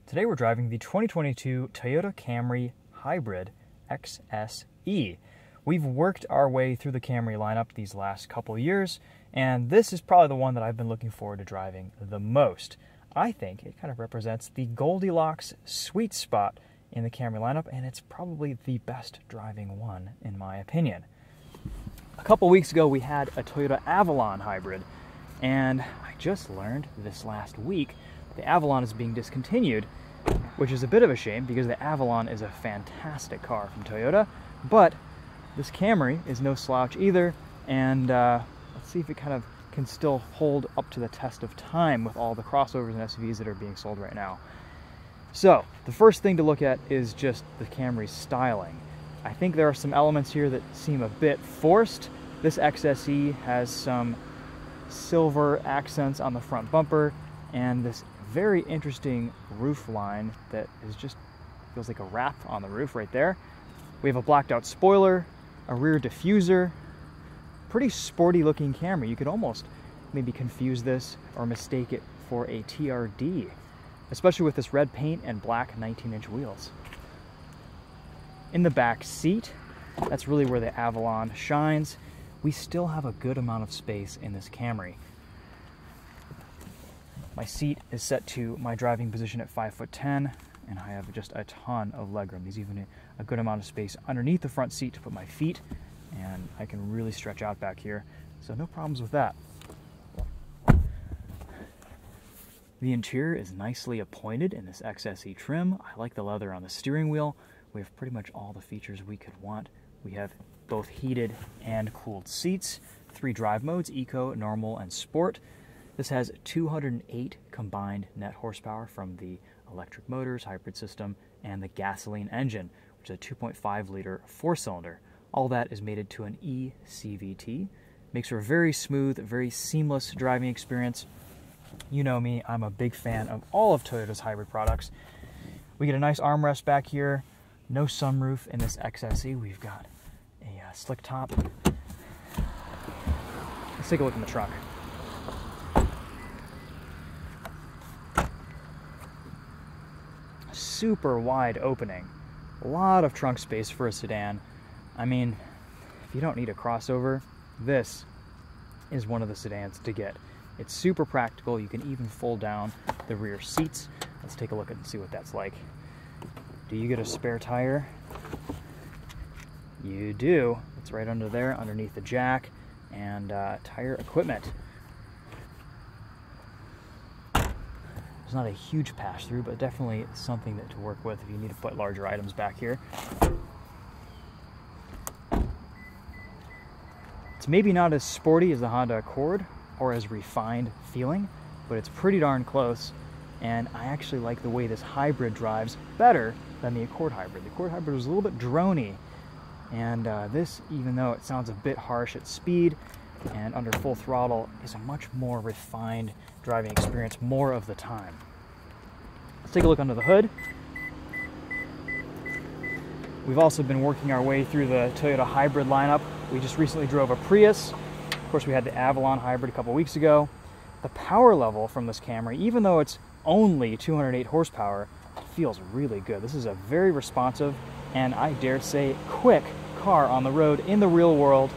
Today we're driving the 2022 Toyota Camry Hybrid XSE. We've worked our way through the Camry lineup these last couple years, and this is probably the one that I've been looking forward to driving the most. I think it kind of represents the Goldilocks sweet spot in the Camry lineup, and it's probably the best driving one in my opinion. A couple weeks ago we had a Toyota Avalon Hybrid, and I just learned this last week the Avalon is being discontinued, which is a bit of a shame because the Avalon is a fantastic car from Toyota, but this Camry is no slouch either, and let's see if it kind of can still hold up to the test of time with all the crossovers and SUVs that are being sold right now. So the first thing to look at is just the Camry's styling. I think there are some elements here that seem a bit forced. This XSE has some silver accents on the front bumper and this very interesting roof line that is just feels like a wrap on the roof right there. We have a blacked out spoiler, a rear diffuser, pretty sporty looking Camry. You could almost maybe confuse this or mistake it for a TRD, especially with this red paint and black 19-inch wheels. In the back seat, that's really where the Avalon shines. We still have a good amount of space in this Camry. My seat is set to my driving position at 5'10", and I have just a ton of legroom. There's even a good amount of space underneath the front seat to put my feet, and I can really stretch out back here, so no problems with that. The interior is nicely appointed in this XSE trim. I like the leather on the steering wheel. We have pretty much all the features we could want. We have both heated and cooled seats, 3 drive modes, Eco, Normal, and Sport. This has 208 combined net horsepower from the electric motors, hybrid system, and the gasoline engine, which is a 2.5-liter 4-cylinder. All that is mated to an eCVT. Makes for a very smooth, very seamless driving experience. You know me, I'm a big fan of all of Toyota's hybrid products. We get a nice armrest back here, no sunroof in this XSE. We've got a slick top. Let's take a look in the trunk. Super wide opening, a lot of trunk space for a sedan. I mean, if you don't need a crossover, this is one of the sedans to get. It's super practical. You can even fold down the rear seats. Let's take a look and see what that's like. Do you get a spare tire? You do. It's right under there, underneath the jack and tire equipment. It's not a huge pass-through, but definitely something to work with if you need to put larger items back here. It's maybe not as sporty as the Honda Accord or as refined feeling, but it's pretty darn close, and I actually like the way this hybrid drives better than the Accord Hybrid. The Accord Hybrid was a little bit droney, and this, even though it sounds a bit harsh at speed and under full throttle, is a much more refined driving experience more of the time. Let's take a look under the hood. We've also been working our way through the Toyota hybrid lineup. We just recently drove a Prius. Of course, we had the Avalon hybrid a couple weeks ago. The power level from this Camry, even though it's only 208 horsepower, feels really good. This is a very responsive and, I dare say, quick car on the road in the real world.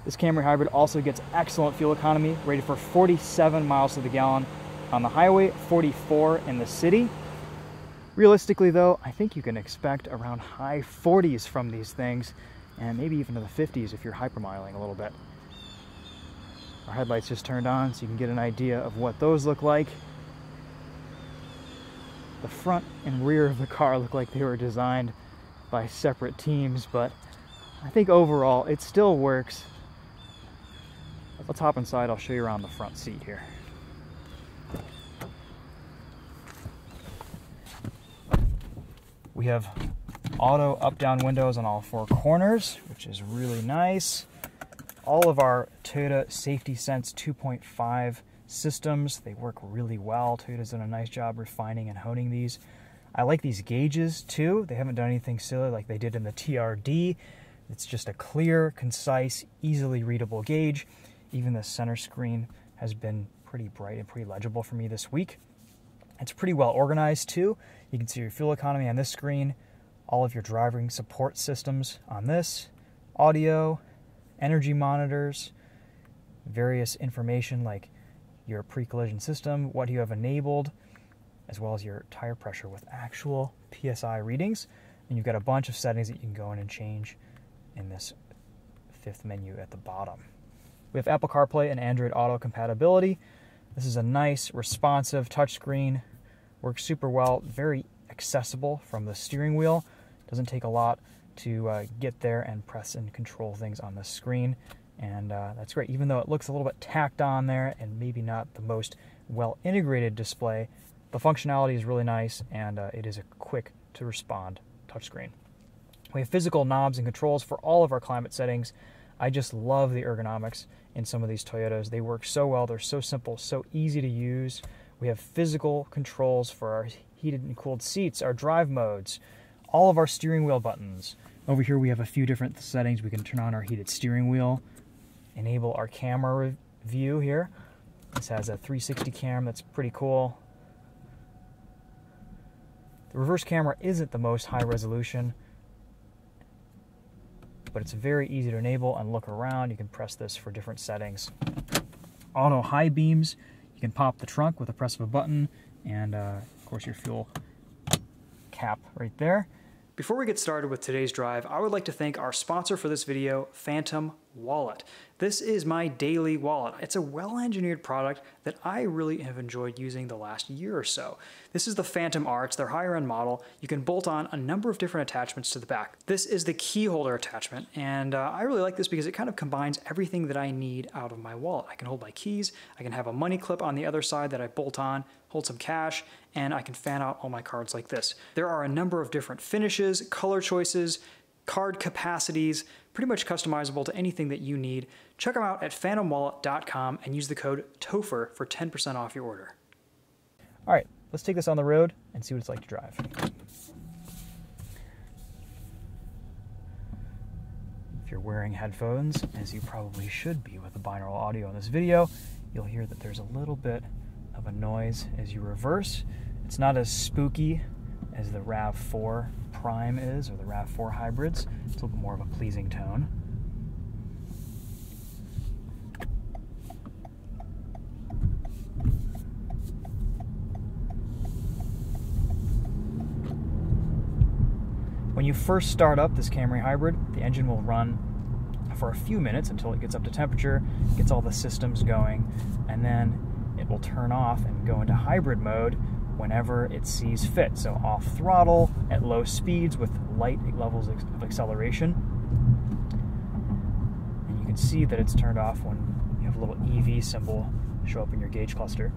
This Camry Hybrid also gets excellent fuel economy, rated for 47 miles to the gallon on the highway, 44 in the city. Realistically though, I think you can expect around high 40s from these things, and maybe even to the 50s if you're hypermiling a little bit. Our headlights just turned on so you can get an idea of what those look like. The front and rear of the car look like they were designed by separate teams, but I think overall it still works. Let's hop inside, I'll show you around the front seat here. We have auto up-down windows on all 4 corners, which is really nice. All of our Toyota Safety Sense 2.5 systems, they work really well. Toyota's done a nice job refining and honing these. I like these gauges too. They haven't done anything silly like they did in the TRD. It's just a clear, concise, easily readable gauge. Even the center screen has been pretty bright and pretty legible for me this week. It's pretty well organized too. You can see your fuel economy on this screen, all of your driving support systems on this, audio, energy monitors, various information like your pre-collision system, what you have enabled, as well as your tire pressure with actual PSI readings. And you've got a bunch of settings that you can go in and change in this fifth menu at the bottom. We have Apple CarPlay and Android Auto compatibility. This is a nice, responsive touchscreen. Works super well, very accessible from the steering wheel. Doesn't take a lot to get there and press and control things on the screen. And that's great. Even though it looks a little bit tacked on there and maybe not the most well-integrated display, the functionality is really nice, and it is a quick-to-respond touchscreen. We have physical knobs and controls for all of our climate settings. I just love the ergonomics in some of these Toyotas. They work so well. They're so simple, so easy to use. We have physical controls for our heated and cooled seats, our drive modes, all of our steering wheel buttons. Over here we have a few different settings. We can turn on our heated steering wheel, enable our camera view here. This has a 360 cam, that's pretty cool. The reverse camera isn't the most high resolution, but it's very easy to enable and look around. You can press this for different settings. Auto high beams. You can pop the trunk with a press of a button, and of course your fuel cap right there. Before we get started with today's drive, I would like to thank our sponsor for this video, Phantom Wallet. This is my daily wallet. It's a well-engineered product that I really have enjoyed using the last year or so. This is the Phantom R. It's their higher-end model. You can bolt on a number of different attachments to the back. This is the key holder attachment, and I really like this because it kind of combines everything that I need out of my wallet. I can hold my keys, I can have a money clip on the other side that I bolt on, hold some cash, and I can fan out all my cards like this. There are a number of different finishes, color choices, card capacities, pretty much customizable to anything that you need. Check them out at phantomwallet.com and use the code TOPHER for 10% off your order. All right, let's take this on the road and see what it's like to drive. If you're wearing headphones, as you probably should be with the binaural audio in this video, you'll hear that there's a little bit of a noise as you reverse. It's not as spooky as the RAV4 Prime is, or the RAV4 hybrids. It's a little bit more of a pleasing tone. When you first start up this Camry hybrid, the engine will run for a few minutes until it gets up to temperature, gets all the systems going, and then it will turn off and go into hybrid mode whenever it sees fit. So off throttle at low speeds with light levels of acceleration. And you can see that it's turned off when you have a little EV symbol show up in your gauge cluster.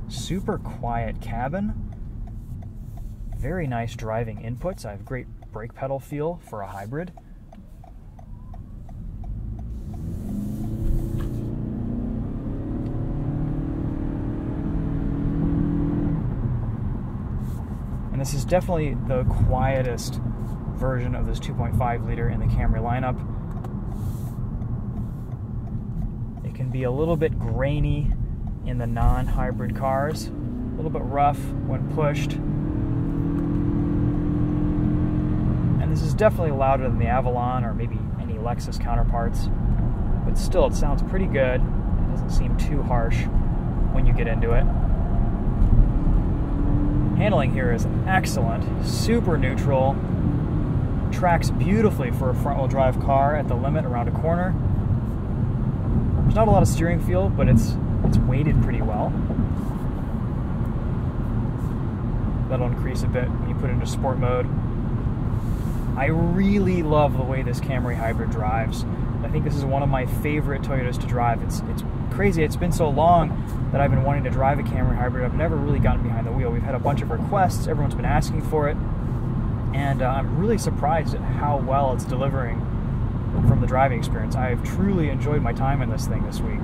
Super quiet cabin. Very nice driving inputs. I have great brake pedal feel for a hybrid. And this is definitely the quietest version of this 2.5 liter in the Camry lineup. It can be a little bit grainy in the non-hybrid cars, a little bit rough when pushed. And this is definitely louder than the Avalon or maybe any Lexus counterparts, but still it sounds pretty good. It doesn't seem too harsh when you get into it. Handling here is excellent, super neutral, tracks beautifully for a front-wheel drive car at the limit around a corner. There's not a lot of steering feel, but it's weighted pretty well. That'll increase a bit when you put it into sport mode. I really love the way this Camry hybrid drives. I think this is one of my favorite Toyotas to drive. It's crazy. It's been so long that I've been wanting to drive a Camry hybrid. I've never really gotten behind the wheel. We've had a bunch of requests. Everyone's been asking for it. And I'm really surprised at how well it's delivering from the driving experience. I've truly enjoyed my time in this thing this week.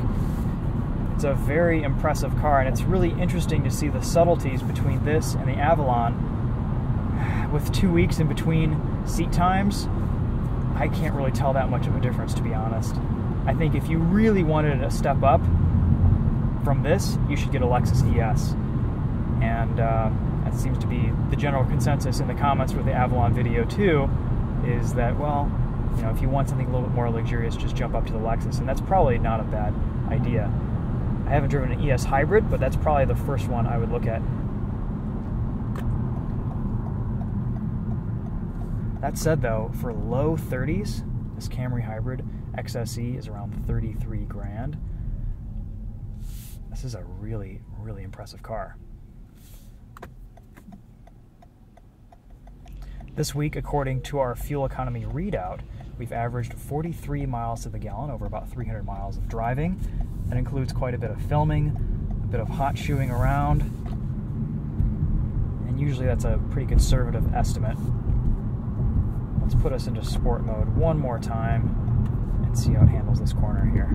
It's a very impressive car, and it's really interesting to see the subtleties between this and the Avalon. with 2 weeks in between seat times, I can't really tell that much of a difference, to be honest. I think if you really wanted a step up from this, you should get a Lexus ES. And that seems to be the general consensus in the comments for the Avalon video too, is that, well, you know, if you want something a little bit more luxurious, just jump up to the Lexus, and that's probably not a bad idea. I haven't driven an ES hybrid, but that's probably the first one I would look at. That said though, for low 30s, this Camry hybrid XSE is around 33 grand. This is a really, really impressive car. This week, according to our fuel economy readout, we've averaged 43 miles to the gallon over about 300 miles of driving. That includes quite a bit of filming, a bit of hot shoeing around, and usually that's a pretty conservative estimate. Let's put us into sport mode one more time and see how it handles this corner here.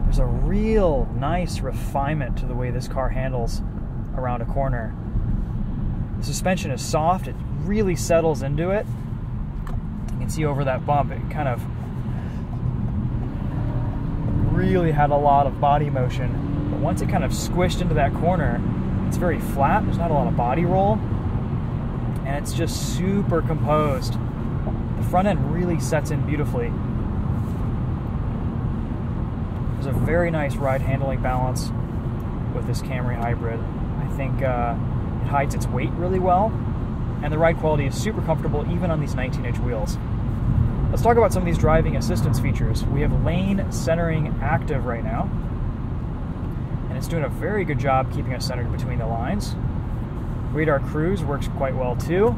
There's a real nice refinement to the way this car handles around a corner. The suspension is soft, it really settles into it. You can see over that bump, it kind of really had a lot of body motion, but once it kind of squished into that corner, it's very flat, there's not a lot of body roll, and it's just super composed. The front end really sets in beautifully. There's a very nice ride handling balance with this Camry hybrid. I think it hides its weight really well, and the ride quality is super comfortable even on these 19-inch wheels. Let's talk about some of these driving assistance features. We have lane centering active right now, and it's doing a very good job keeping us centered between the lines. Radar cruise works quite well too.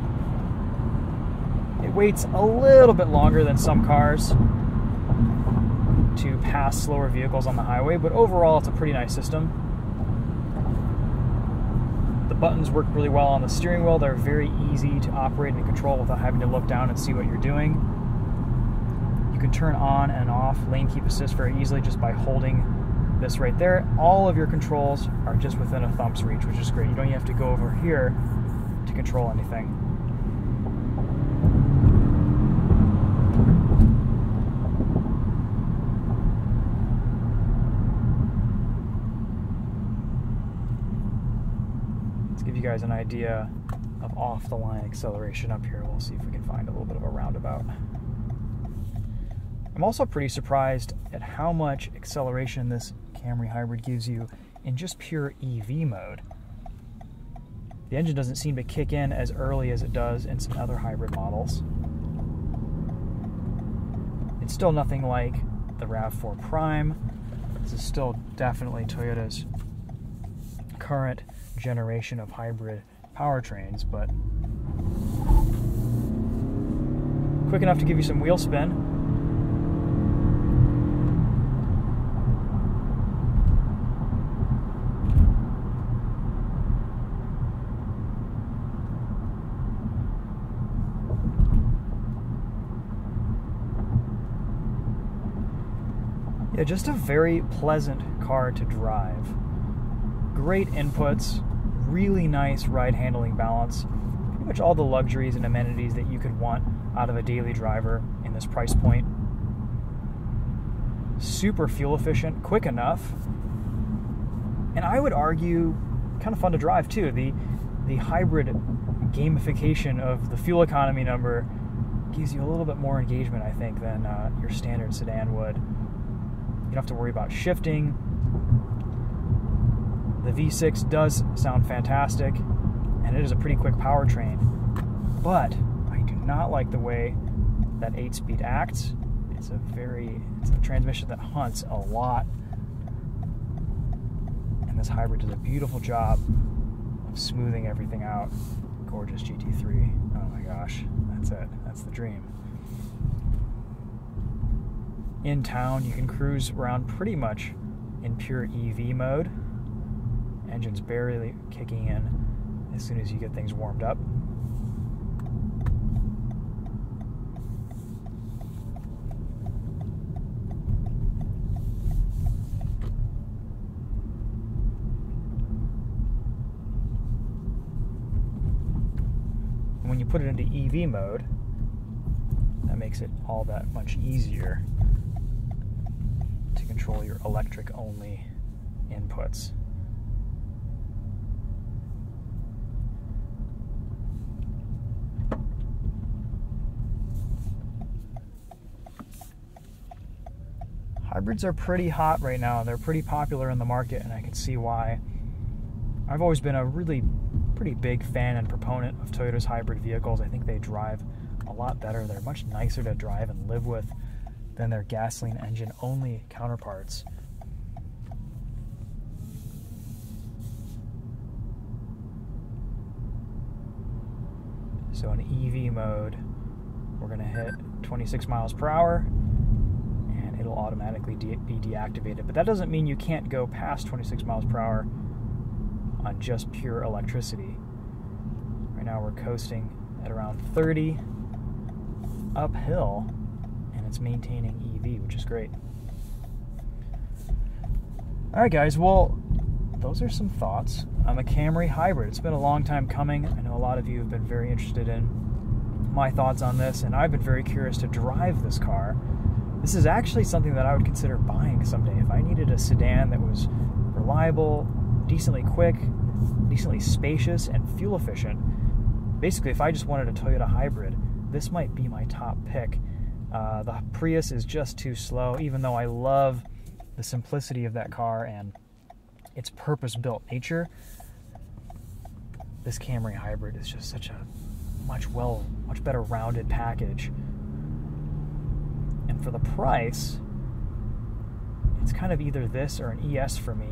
It waits a little bit longer than some cars to pass slower vehicles on the highway, but overall it's a pretty nice system. The buttons work really well on the steering wheel. They're very easy to operate and control without having to look down and see what you're doing. You can turn on and off lane keep assist very easily just by holding this right there. All of your controls are just within a thumb's reach, which is great. You don't even have to go over here to control anything. Give you guys an idea of off-the-line acceleration up here. We'll see if we can find a little bit of a roundabout. I'm also pretty surprised at how much acceleration this Camry hybrid gives you in just pure EV mode. The engine doesn't seem to kick in as early as it does in some other hybrid models. It's still nothing like the RAV4 Prime. This is still definitely Toyota's current generation of hybrid powertrains, but quick enough to give you some wheel spin. Yeah, just a very pleasant car to drive. Great inputs, really nice ride handling balance, pretty much all the luxuries and amenities that you could want out of a daily driver in this price point. Super fuel efficient, quick enough, and I would argue kind of fun to drive too. The hybrid gamification of the fuel economy number gives you a little bit more engagement, I think, than your standard sedan would. You don't have to worry about shifting. The V6 does sound fantastic, and it is a pretty quick powertrain, but I do not like the way that 8-speed acts. It's a transmission that hunts a lot, and this hybrid does a beautiful job of smoothing everything out. Gorgeous GT3. Oh my gosh, that's it. That's the dream. In town, you can cruise around pretty much in pure EV mode. Engine's barely kicking in as soon as you get things warmed up. when you put it into EV mode, that makes it all that much easier to control your electric-only inputs. Hybrids are pretty hot right now. They're pretty popular in the market, and I can see why. I've always been a really pretty big fan and proponent of Toyota's hybrid vehicles. I think they drive a lot better. They're much nicer to drive and live with than their gasoline engine only counterparts. So in EV mode, we're going to hit 26 miles per hour and it'll automatically be deactivated. But that doesn't mean you can't go past 26 miles per hour on just pure electricity. Right now we're coasting at around 30 uphill, and it's maintaining EV, which is great. Alright guys, well, those are some thoughts on the Camry Hybrid. It's been a long time coming. I know a lot of you have been very interested in my thoughts on this, and I've been very curious to drive this car. This is actually something that I would consider buying someday. If I needed a sedan that was reliable, decently quick, decently spacious, and fuel efficient, basically if I just wanted a Toyota hybrid, this might be my top pick. The Prius is just too slow, even though I love the simplicity of that car and its purpose-built nature. This Camry hybrid is just such a much better rounded package. And for the price, it's kind of either this or an ES for me.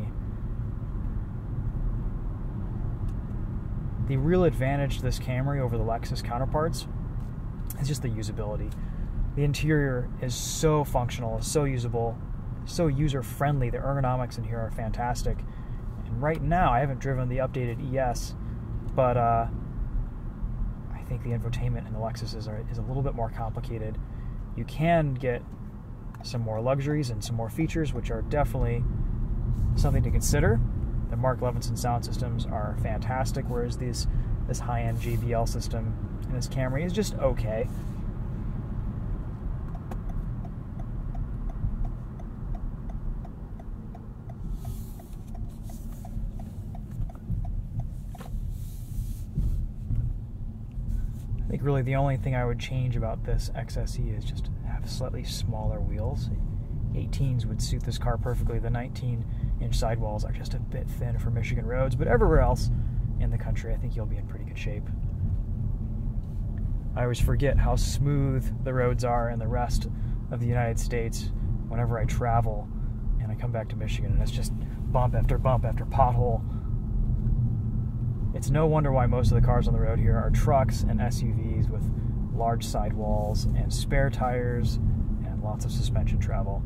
The real advantage to this Camry over the Lexus counterparts is just the usability. The interior is so functional, so usable, so user-friendly. The ergonomics in here are fantastic. And right now, I haven't driven the updated ES, but I think the infotainment in the Lexus is a little bit more complicated. You can get some more luxuries and some more features, which are definitely something to consider. The Mark Levinson sound systems are fantastic, whereas this high-end JBL system in this Camry is just okay. I think really the only thing I would change about this XSE is just have slightly smaller wheels. 18s would suit this car perfectly. The 19-inch sidewalls are just a bit thin for Michigan roads, but everywhere else in the country, I think you'll be in pretty good shape. I always forget how smooth the roads are in the rest of the United States whenever I travel and I come back to Michigan, and it's just bump after pothole. It's no wonder why most of the cars on the road here are trucks and SUVs with large sidewalls and spare tires and lots of suspension travel.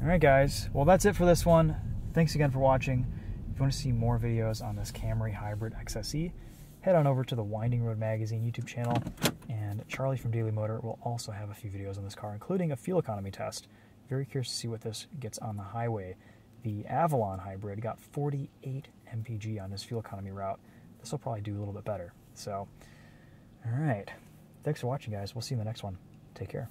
Alright guys, well that's it for this one. Thanks again for watching. If you want to see more videos on this Camry Hybrid XSE, head on over to the Winding Road Magazine YouTube channel, and Charlie from Daily Motor will also have a few videos on this car, including a fuel economy test. Very curious to see what this gets on the highway. The Avalon Hybrid got 48 mpg on his fuel economy route. This will probably do a little bit better. So, alright. Thanks for watching, guys. We'll see you in the next one. Take care.